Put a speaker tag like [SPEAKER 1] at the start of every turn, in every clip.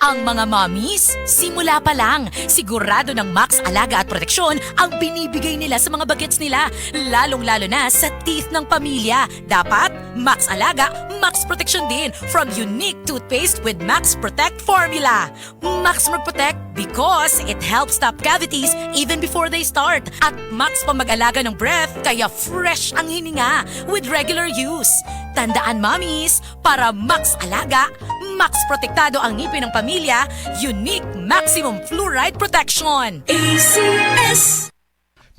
[SPEAKER 1] Ang mga mommies, simula pa lang, sigurado ng Max Alaga at Proteksyon ang binibigay nila sa mga bagets nila, lalong-lalo na sa teeth ng pamilya. Dapat, Max Alaga, Max Proteksyon din from unique toothpaste with Max Protect formula. Max Protect because it helps stop cavities even before they start. At Max pa mag-alaga ng breath, kaya fresh ang hininga with regular use. Tandaan, mommies, para Max Alaga, Max Protektado ang ngipin ng pamilya, unique maximum fluoride protection. ACS!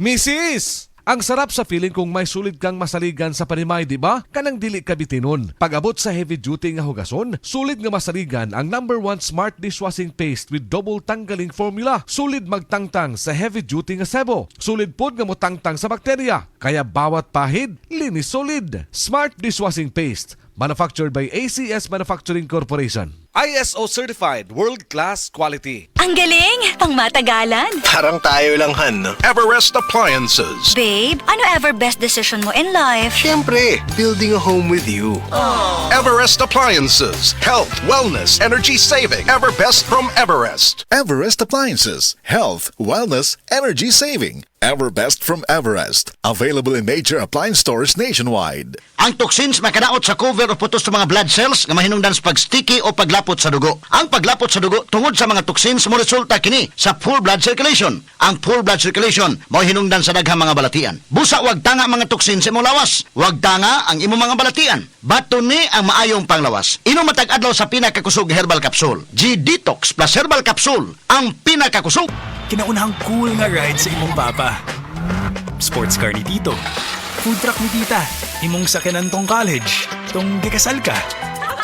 [SPEAKER 2] Mrs. Ang sarap sa feeling kung may sulit kang masaligan sa panimay, di ba? Kanang dili ka bitinon. Pag-abot sa heavy duty nga hugason, sulit nga masaligan ang #1 smart dishwashing paste with double tanggaling formula. Sulit magtangtang sa heavy duty nga sebo. Sulit pod nga motangtang sa bakterya. Kaya bawat pahid, linis solid. Smart dishwashing paste. Manufactured by ACS Manufacturing Corporation. ISO certified world-class quality.
[SPEAKER 1] Ang galing! Pangmatagalan!
[SPEAKER 3] Parang tayo lang, Han. Everest Appliances.
[SPEAKER 4] Babe, ano ever best decision mo in life?
[SPEAKER 3] Siyempre, building a home with you. Everest Appliances. Health, wellness, energy saving. Everbest from Everest.
[SPEAKER 5] Everest Appliances. Health, wellness, energy saving. Everbest from Everest. Available in major appliance stores nationwide.
[SPEAKER 6] Ang toxins makadaot sa cover o putos sa mga blood cells nga mahinungdan sa pag-sticky o paglapot sa dugo. Ang paglapot sa dugo tungod sa mga toxins mo resulta kini sa full blood circulation. Ang full blood circulation mao hinungdan sa daghang mga balatian. Busa wag tanga mga toxins sa imong lawas. Wag tanga ang imong mga balatian. Baton ni ang maayong panglawas. Inom matag adlaw sa pinakakusog herbal capsule. G-Detox plus herbal capsule. Ang pinakakusog.
[SPEAKER 7] Kinaunahang cool nga ride sa imong papa. Sports car ni Tito. Food truck ni Tita. Imong sakyanan tong college. Tong gikasal ka.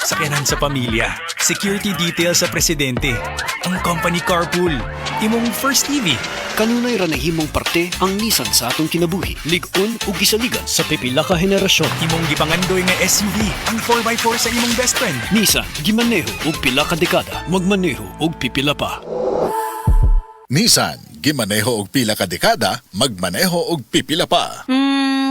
[SPEAKER 7] Sakyanan sa pamilya. Security detail sa presidente. Ang company carpool. Imong first TV.
[SPEAKER 8] Kanunay ra nahimong parte ang Nissan sa atong kinabuhi. Lig-on ug gisaligan sa pipila ka henerasyon.
[SPEAKER 7] Imong gipangandoy nga SUV. Ang 4x4 sa imong best friend.
[SPEAKER 8] Nissan gimaneho ug pila ka dekada. Magmaneho ug pipila pa.
[SPEAKER 5] Nissan, gimaneho og pila ka dekada, magmaneho og pipila pa.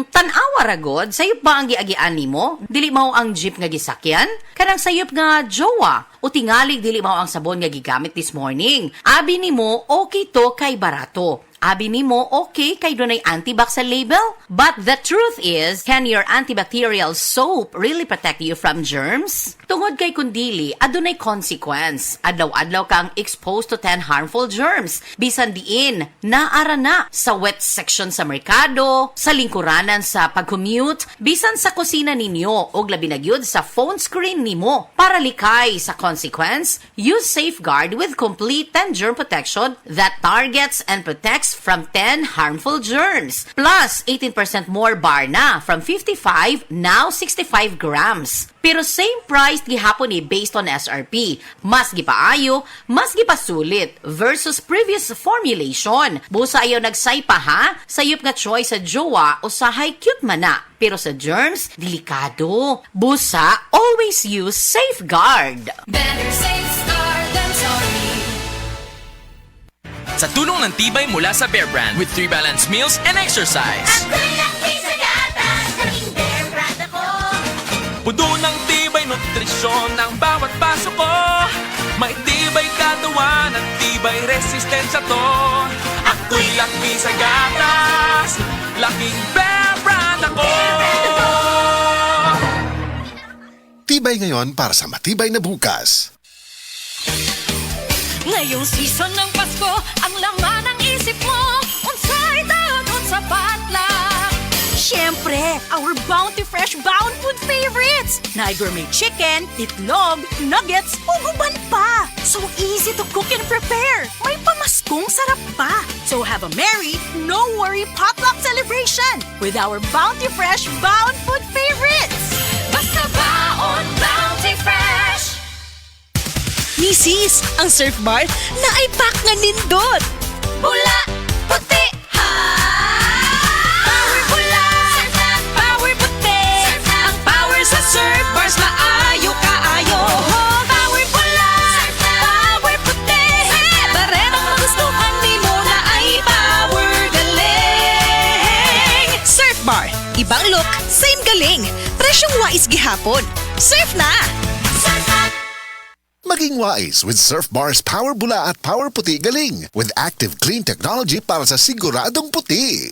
[SPEAKER 9] Tanawa ragod, sayop ba ang giagian nimo? Dili mao ang jeep nga gisakyan? Kanang sayop nga jowa? O tingalig dili mao ang sabon nga gigamit this morning? Abi nimo, okay to kay barato. Abi nimo, okay kay dunay antibac sa label? But the truth is, can your antibacterial soap really protect you from germs? Tungod kay kundili, adunay consequence. Adlaw-adlaw kang exposed to 10 harmful germs. Bisan diin, naara na sa wet section sa merkado, sa lingkuranan sa pag-commute, bisan sa kusina ninyo, o labi na gyud sa phone screen nimo. Para likay sa consequence, use Safeguard with complete 10 germ protection that targets and protects from 10 harmful germs. Plus, 18% more bar na from 55, now 65 grams. Pero same price gihapon ni based on SRP. Mas gipaayo, mas gipasulit versus previous formulation. Busa ayaw nagsaypa ha? Sayop nga choice sa jowa o sa high cute mana. Pero sa germs, delikado. Busa, always use Safeguard.
[SPEAKER 1] Better safe guard than sorry.
[SPEAKER 10] Sa tulong ng tibay mula sa Bear Brand with 3 balanced meals and exercise. Puno ng tibay nutrisyon ang bawat paso ko. May tibay katawan at tibay resistensya to. Ako'y laki sa gatas, laking Bear Brand ako.
[SPEAKER 5] Tibay ngayon para sa matibay na bukas.
[SPEAKER 1] Ngayong season ng Pasko, ang laman ng isip mo, unsay dagon sa potluck. Siyempre, our Bounty Fresh Bound Food favorites. Na gourmet chicken, itlog, nuggets, uguban pa. So easy to cook and prepare. May pamaskong sarap pa. So have a merry, no worry potluck celebration with our Bounty Fresh Bound Food favorites. Basta baon Bounty Fresh. Misis, ang surf bar na ay pack nga nindot. Bula, puti, ha! Power bula, power puti. Ang power sa surf bars maayo kaayo. Power bula, power puti. Barem ang magustuhan ni mo na ay power galing. Surf bar, ibang look, same galing. Presyong wais gihapon. Surf na! Surf na!
[SPEAKER 5] Maging wise with Surf Bar's Power Bula at Power Puti Galing with active clean technology para sa siguradong puti.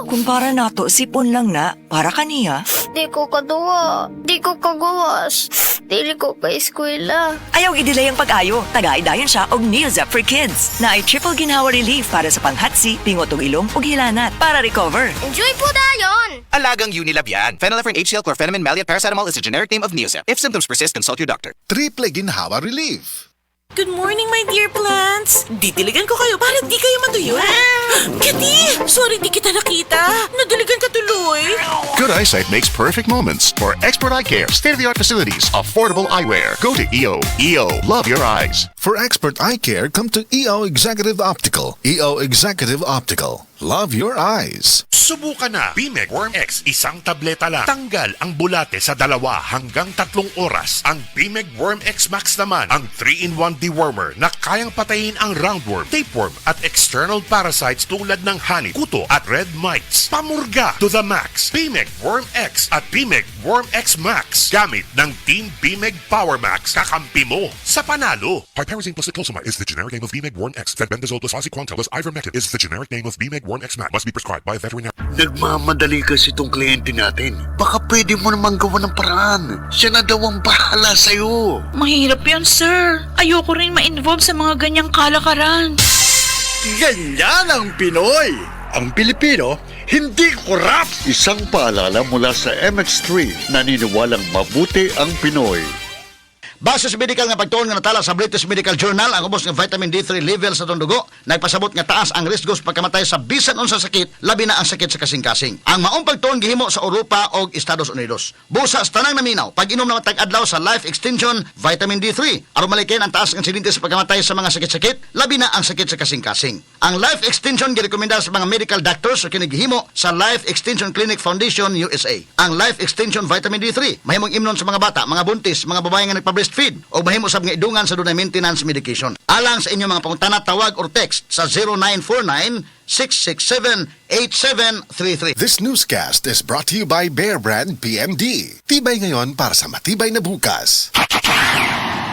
[SPEAKER 11] Kung para nato, sipon lang na, para kaniya.
[SPEAKER 12] Di ko kaduwa. Di ko kagawas. Dili ko ka-eskwela.
[SPEAKER 11] Ayaw i-delay ang pag-ayo. Taga-idayon siya og Neozep for Kids na ay triple ginawa relief para sa panghatsi, pingot og ilong ug hilanat para recover.
[SPEAKER 12] Enjoy po dayon!
[SPEAKER 13] Alagang Unilab yan. Phenylephrine, HCl, chlorpheniramine, maleate, paracetamol is the generic name of Neozep. If symptoms persist, consult your doctor.
[SPEAKER 5] Triple Ginhawa Relief.
[SPEAKER 1] Good morning, my dear plants. Didiligan ko kayo para di kayo matuyo. Kitty! Sorry di kita nakita. Nadiligan ka tuloy.
[SPEAKER 3] Good eyesight makes perfect moments. For expert eye care, state-of-the-art facilities, affordable eyewear. Go to EO. EO, love your eyes.
[SPEAKER 5] For expert eye care, come to EO Executive Optical. EO Executive Optical. Love your eyes.
[SPEAKER 14] Subukan na Bimeg Worm X. Isang tableta lang. Tanggal ang bulate sa 2 hanggang 3 oras. Ang Bimeg Worm X Max naman, ang 3-in-1 dewormer na kayang patayin ang roundworm, tapeworm at external parasites tulad ng honey, kuto at red mites. Pamurga to the max. Bimeg Worm X at Bimeg Worm X Max. Gamit ng Team Bimeg Power Max. Kakampi mo sa panalo.
[SPEAKER 15] Piperazine plus cyclopamide is the generic name of Bimeg Worm X. Fenbendazole plus oxyquantel plus ivermectin is the generic name of Bimeg Worm X Max. Must be prescribed by a veterinarian.
[SPEAKER 16] Nagmamadali kasi itong kliyente natin. Baka pwede mo namang gawa ng paraan. Siya na daw ang bahala sa'yo.
[SPEAKER 17] Mahirap yan, sir. Ayoko rin ma-involve sa mga ganyang kalakaran.
[SPEAKER 16] Ganyan ang Pinoy! Ang Pilipino, hindi korap! Isang paalala mula sa MX3, naniniwalang mabuti ang Pinoy.
[SPEAKER 6] Base sa medical nga pagtuon nga natala sa British Medical Journal, ang ubos ng vitamin D3 level sa itong dugo, nagpasabot nga taas ang risko sa pagkamatay sa bisan unsa sakit, labi na ang sakit sa kasing-kasing. Ang maong pagtuon gihimo sa Europa o Estados Unidos. Busa sa tanang naminaw, pag-inom na matag-adlaw sa Life Extension Vitamin D3, aron malikin ang taas ng insidente sa pagkamatay sa mga sakit-sakit, labi na ang sakit sa kasing-kasing. Ang Life Extension girekomenda sa mga medical doctors o kinigihimo sa Life Extension Clinic Foundation USA. Ang Life Extension Vitamin D3, mahimong imnon sa mga bata, mga buntis, mga babae nga nagpa-breastfeed o mahimo sab nga idungan sa dunay maintenance medication. Alang sa inyong mga pangutana, tawag or text sa 0949-667-8733.
[SPEAKER 5] This newscast is brought to you by Bear Brand PMD. Tibay ngayon para sa matibay na bukas.